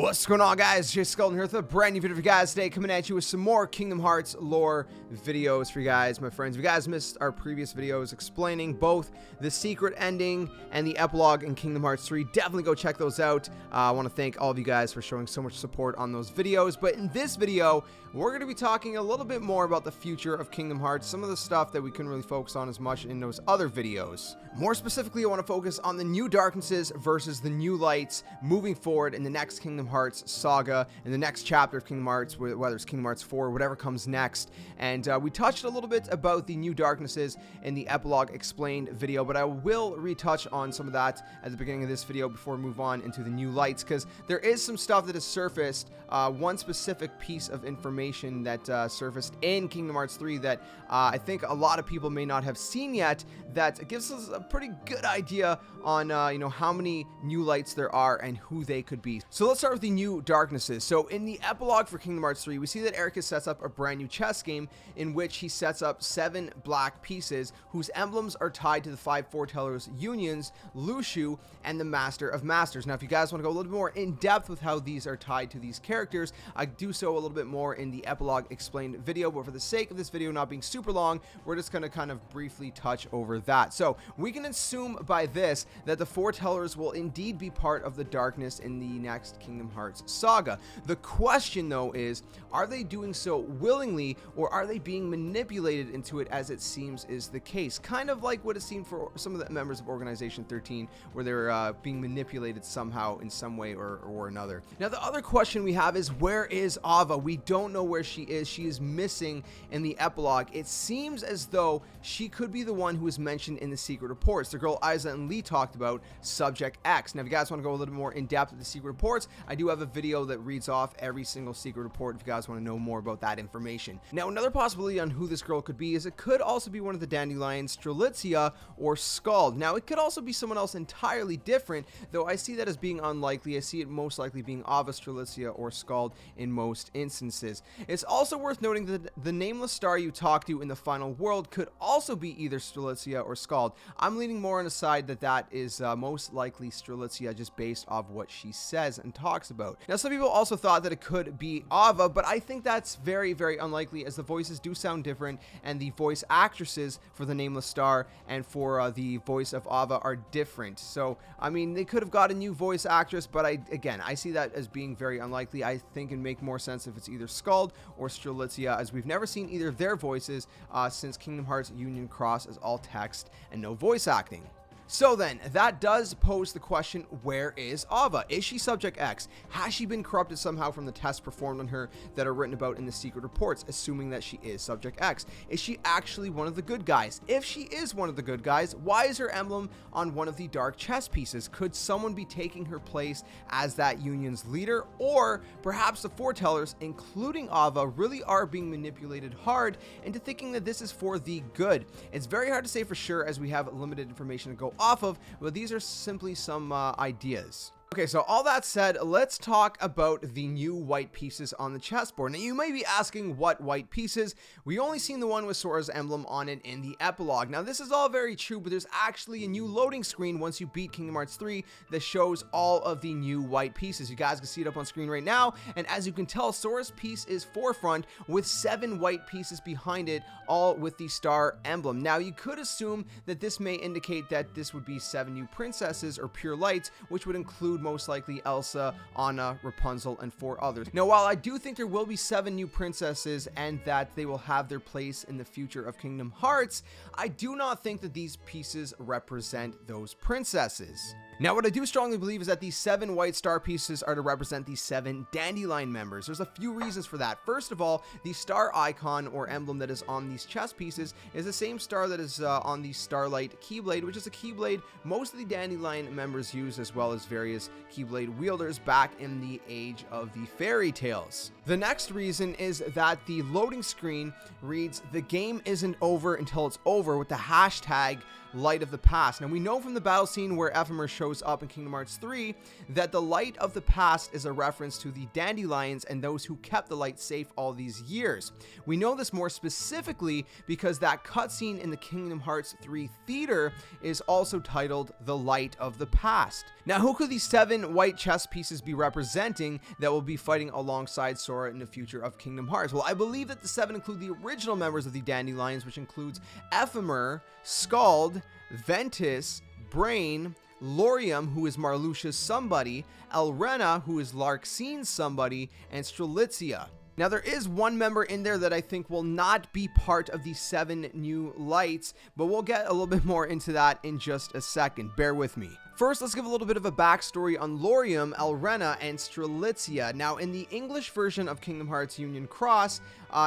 What's going on, guys? Jay Skelton here with a brand new video for you guys today, coming at you with some more Kingdom Hearts lore videos for you guys, my friends. If you guys missed our previous videos explaining both the secret ending and the epilogue in Kingdom Hearts 3, definitely go check those out. I want to thank all of you guys for showing so much support on those videos. But in this video, we're going to be talking a little bit more about the future of Kingdom Hearts, some of the stuff that we couldn't really focus on as much in those other videos. More specifically, I want to focus on the new darknesses versus the new lights moving forward in the next Kingdom Hearts saga, in the next chapter of Kingdom Hearts, whether it's Kingdom Hearts 4, whatever comes next. And we touched a little bit about the new darknesses in the Epilogue Explained video, but I will retouch on some of that at the beginning of this video before we move on into the new lights, because there is some stuff that has surfaced, one specific piece of information that surfaced in Kingdom Hearts 3 that I think a lot of people may not have seen yet, that gives us a pretty good idea on how many new lights there are and who they could be. So let's start with the new darknesses. So in the epilogue for Kingdom Hearts 3, we see that Ericus sets up a brand new chess game in which he sets up 7 black pieces whose emblems are tied to the 5 Foretellers unions, Luxu, and the Master of Masters. Now, if you guys want to go a little bit more in depth with how these are tied to these characters, I do so a little bit more in the Epilogue Explained video, but for the sake of this video not being super long, we're just going to kind of briefly touch over that. So we can assume by this that the Foretellers will indeed be part of the darkness in the next Kingdom Hearts saga. The question, though, is, are they doing so willingly, or are they being manipulated into it, as it seems is the case? Kind of like what it seemed for some of the members of Organization 13, where they're being manipulated somehow in some way or another. Now, the other question we have is, where is Ava? We don't know where she is. She is missing in the epilogue. It seems as though she could be the one who is mentioned in the secret reports. The girl Isa and Lee talked about, Subject X. Now, if you guys want to go a little bit more in depth with the secret reports, I do have a video that reads off every single secret report if you guys want to know more about that information. Now, another possibility on who this girl could be is it could also be one of the Dandelions, Strelitzia, or Scald. Now, it could also be someone else entirely different, though I see that as being unlikely. I see it most likely being Ava, Strelitzia, or Scald in most instances. It's also worth noting that the nameless star you talk to in the final world could also be either Strelitzia or Scald. I'm leaning more on the side that that is most likely Strelitzia, just based off what she says and talks about. Now, some people also thought that it could be Ava, but I think that's very, very unlikely, as the voices do sound different, and the voice actresses for the nameless star and for the voice of Ava are different. So, I mean, they could have got a new voice actress, but I see that as being very unlikely. I think it'd make more sense if it's either Scald or Strelitzia, as we've never seen either of their voices since Kingdom Hearts Union Cross is all text and no voice acting. So then, that does pose the question, where is Ava? Is she Subject X? Has she been corrupted somehow from the tests performed on her that are written about in the secret reports, assuming that she is Subject X? Is she actually one of the good guys? If she is one of the good guys, why is her emblem on one of the dark chess pieces? Could someone be taking her place as that union's leader? Or perhaps the Foretellers, including Ava, really are being manipulated hard into thinking that this is for the good. It's very hard to say for sure, as we have limited information to go off of, but these are simply some ideas. Okay, so all that said, let's talk about the new white pieces on the chessboard. Now, you may be asking, what white pieces? We only seen the one with Sora's emblem on it in the epilogue. Now, this is all very true, but there's actually a new loading screen once you beat Kingdom Hearts 3 that shows all of the new white pieces. You guys can see it up on screen right now, and as you can tell, Sora's piece is forefront with 7 white pieces behind it, all with the star emblem. Now, you could assume that this may indicate that this would be 7 new princesses or pure lights, which would include most likely Elsa, Anna, Rapunzel, and 4 others. Now, while I do think there will be 7 new princesses and that they will have their place in the future of Kingdom Hearts, I do not think that these pieces represent those princesses. Now, what I do strongly believe is that these 7 white star pieces are to represent the 7 Dandelion members. There's a few reasons for that. First of all, the star icon or emblem that is on these chess pieces is the same star that is on the Starlight Keyblade, which is a Keyblade most of the Dandelion members use, as well as various Keyblade wielders back in the age of the fairy tales. The next reason is that the loading screen reads, "The game isn't over until it's over," with the hashtag light of the past. Now we know from the battle scene where Ephemer shows up in Kingdom Hearts 3 that the light of the past is a reference to the Dandelions and those who kept the light safe all these years. We know this more specifically because that cutscene in the Kingdom Hearts 3 theater is also titled The Light of the Past. Now who could these 7 white chess pieces be representing that will be fighting alongside Sora in the future of Kingdom Hearts? Well, I believe that the 7 include the original members of the Dandelions, which includes Ephemer, Scald, Ventus, Brain, Laurium, who is Marluxia's somebody, Elrena, who is Larxine's somebody, and Strelitzia. Now there is one member in there that I think will not be part of the 7 new lights, but we'll get a little bit more into that in just a second. Bear with me. First, let's give a little bit of a backstory on Laurium, Elrena, and Strelitzia. Now, in the English version of Kingdom Hearts Union Cross,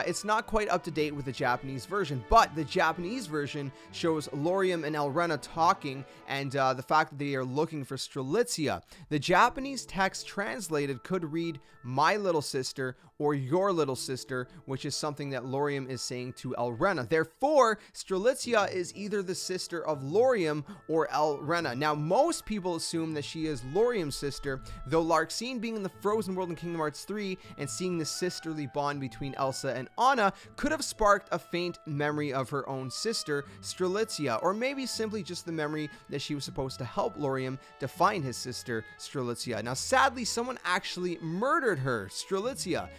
it's not quite up to date with the Japanese version, but the Japanese version shows Laurium and Elrena talking, and the fact that they are looking for Strelitzia. The Japanese text translated could read, "My little sister," or "your little sister," which is something that Laurium is saying to Elrena. Therefore, Strelitzia is either the sister of Laurium or Elrena. Now, most people assume that she is Laurium's sister, though Larxene being in the frozen world in Kingdom Hearts 3 and seeing the sisterly bond between Elsa and Anna could have sparked a faint memory of her own sister, Strelitzia, or maybe simply just the memory that she was supposed to help Laurium to find his sister, Strelitzia. Now, sadly, someone actually murdered her, Strelitzia.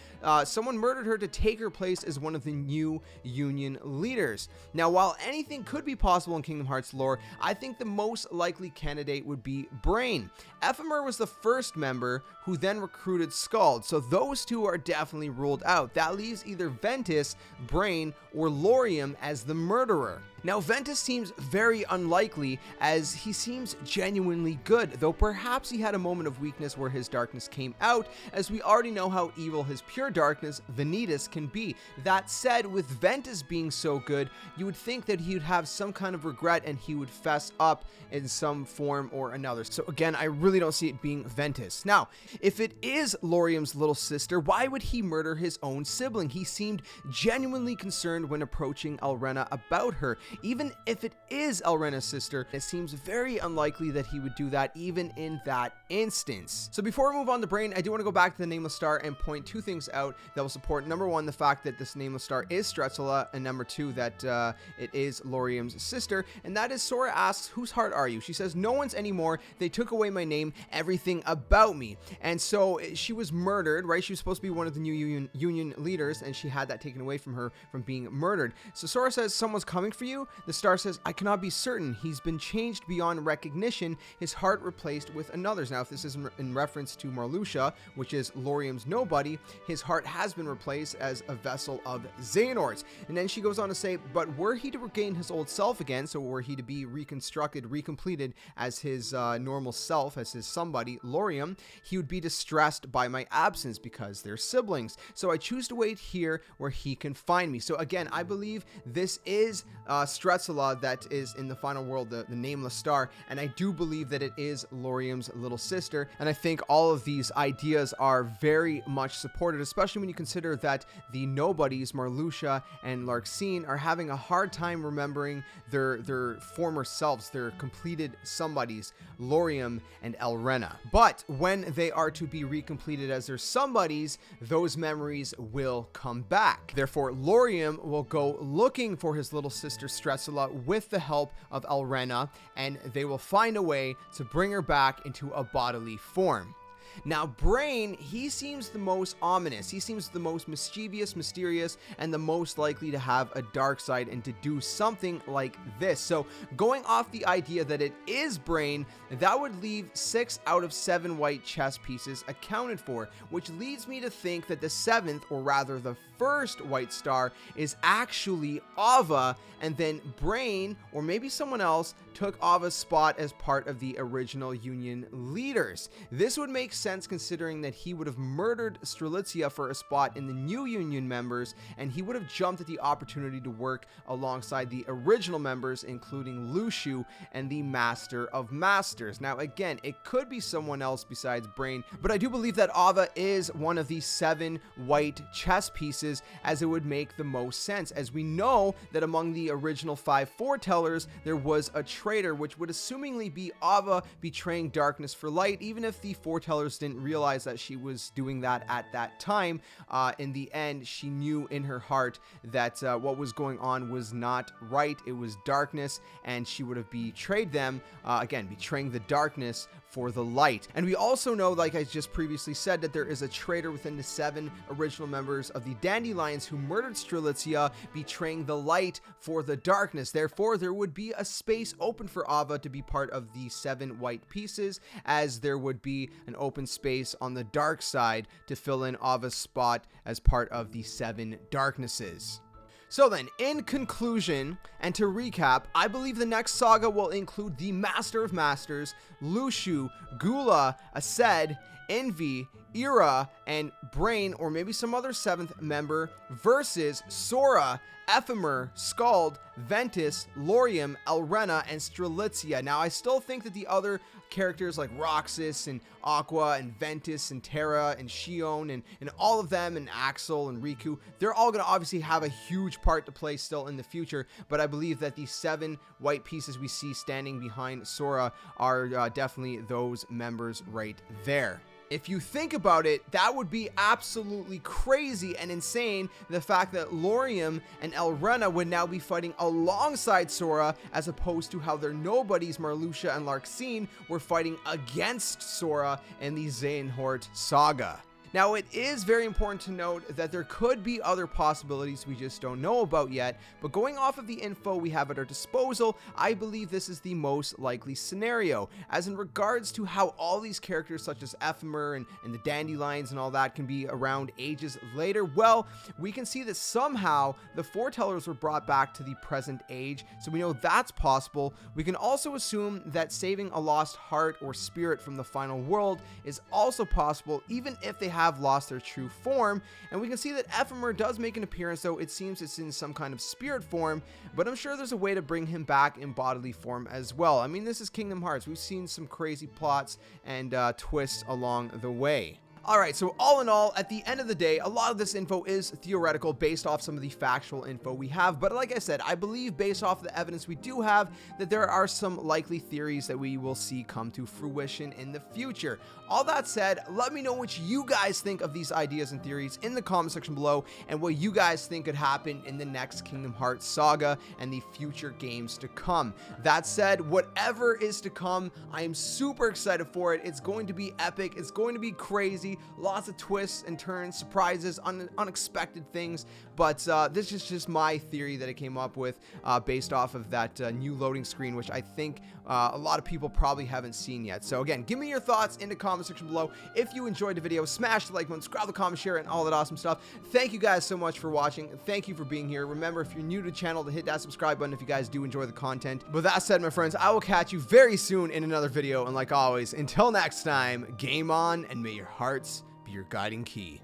Someone murdered her to take her place as one of the new Union leaders. Now, while anything could be possible in Kingdom Hearts lore, I think the most likely candidate would be Brain. Ephemer was the first member who then recruited Scald, so those two are definitely ruled out. That leaves either Ventus, Brain, or Laurium as the murderer. Now, Ventus seems very unlikely as he seems genuinely good, though perhaps he had a moment of weakness where his darkness came out, as we already know how evil his pure darkness, Vanitas, can be. That said, with Ventus being so good, you would think that he would have some kind of regret and he would fess up in some form or another. So again, I really don't see it being Ventus. Now, if it is Laurium's little sister, why would he murder his own sibling? He seemed genuinely concerned when approaching Elrena about her. Even if it is Elrena's sister, it seems very unlikely that he would do that even in that instance. So before we move on to Brain, I do want to go back to the Nameless Star and point 2 things out that will support, number 1, the fact that this Nameless Star is Strelitzia, and number 2, that it is Laurium's sister, and that is Sora asks, "Whose heart are you?" She says, "No one's anymore. They took away my name, everything about me." And so she was murdered, right? She was supposed to be one of the new Union leaders, and she had that taken away from her from being murdered. So Sora says, "Someone's coming for you?" The star says, "I cannot be certain. He's been changed beyond recognition, his heart replaced with another's." Now, if this is in reference to Marluxia, which is Laurium's nobody, his heart has been replaced as a vessel of Xehanort's. And then she goes on to say, "But were he to regain his old self again," so were he to be reconstructed, recompleted as his normal self, as his somebody, Laurium, "he would be distressed by my absence because they're siblings. So I choose to wait here where he can find me." So again, I believe this is Strelitzia that is in the final world, the Nameless Star, and I do believe that it is Laurium's little sister, and I think all of these ideas are very much supported, especially when you consider that the nobodies, Marluxia and Larxene, are having a hard time remembering their former selves, their completed somebodies, Laurium and Elrena. But when they are to be recompleted as their somebodies, those memories will come back. Therefore, Laurium will go looking for his little sister Strelitzia with the help of Elrena, and they will find a way to bring her back into a bodily form. Now, Brain, he seems the most ominous. He seems the most mischievous, mysterious, and the most likely to have a dark side and to do something like this. So, going off the idea that it is Brain, that would leave 6 out of 7 white chess pieces accounted for, which leads me to think that the 7th, or rather the first white star, is actually Ava, and then Brain, or maybe someone else, took Ava's spot as part of the original Union leaders. This would make sense sense considering that he would have murdered Strelitzia for a spot in the new Union members, and he would have jumped at the opportunity to work alongside the original members, including Luxu and the Master of Masters. Now, again, it could be someone else besides Brain, but I do believe that Ava is one of the 7 white chess pieces, as it would make the most sense, as we know that among the original 5 Foretellers, there was a traitor, which would assumingly be Ava betraying darkness for light, even if the Foretellers didn't realize that she was doing that at that time. In the end, she knew in her heart that what was going on was not right. It was darkness, and she would have betrayed them, again, betraying the darkness for the light. And we also know, like I just previously said, that there is a traitor within the 7 original members of the Dandelions who murdered Strelitzia, betraying the light for the darkness. Therefore, there would be a space open for Ava to be part of the 7 white pieces, as there would be an open space on the dark side to fill in Ava's spot as part of the 7 darknesses. So then, in conclusion, and to recap, I believe the next saga will include the Master of Masters, Luxu, Gula, Aced, Envy, Era, and Brain, or maybe some other 7th member, versus Sora, Ephemer, Scald, Ventus, Laurium, Elrena, and Strelitzia. Now, I still think that the other characters like Roxas and Aqua and Ventus and Terra and Shion and all of them, and Axel and Riku, they're all going to obviously have a huge part to play still in the future, but I believe that the 7 white pieces we see standing behind Sora are definitely those members right there. If you think about it, that would be absolutely crazy and insane, the fact that Laurium and Elrena would now be fighting alongside Sora, as opposed to how their nobodies Marluxia and Larxene were fighting against Sora in the Xehanort saga. Now, it is very important to note that there could be other possibilities we just don't know about yet, but going off of the info we have at our disposal, I believe this is the most likely scenario, as in regards to how all these characters such as Ephemer and the Dandelions and all that can be around ages later. Well, we can see that somehow the Foretellers were brought back to the present age, so we know that's possible. We can also assume that saving a lost heart or spirit from the final world is also possible, even if they have lost their true form. And we can see that Ephemer does make an appearance, though it seems it's in some kind of spirit form, but I'm sure there's a way to bring him back in bodily form as well. I mean, this is Kingdom Hearts. We've seen some crazy plots and twists along the way. Alright, so all in all, at the end of the day, a lot of this info is theoretical based off some of the factual info we have, but like I said, I believe based off the evidence we do have that there are some likely theories that we will see come to fruition in the future. All that said, let me know what you guys think of these ideas and theories in the comment section below, and what you guys think could happen in the next Kingdom Hearts saga and the future games to come. That said, whatever is to come, I am super excited for it. It's going to be epic. It's going to be crazy. Lots of twists and turns, surprises, unexpected things, but this is just my theory that I came up with based off of that new loading screen, which I think a lot of people probably haven't seen yet. So again, give me your thoughts in the comment section below. If you enjoyed the video, smash the like button, subscribe, the comment, share, and all that awesome stuff. Thank you guys so much for watching. Thank you for being here. Remember, if you're new to the channel, to hit that subscribe button if you guys do enjoy the content. With that said, my friends, I will catch you very soon in another video, and like always, until next time, game on, and may your hearts be your guiding key.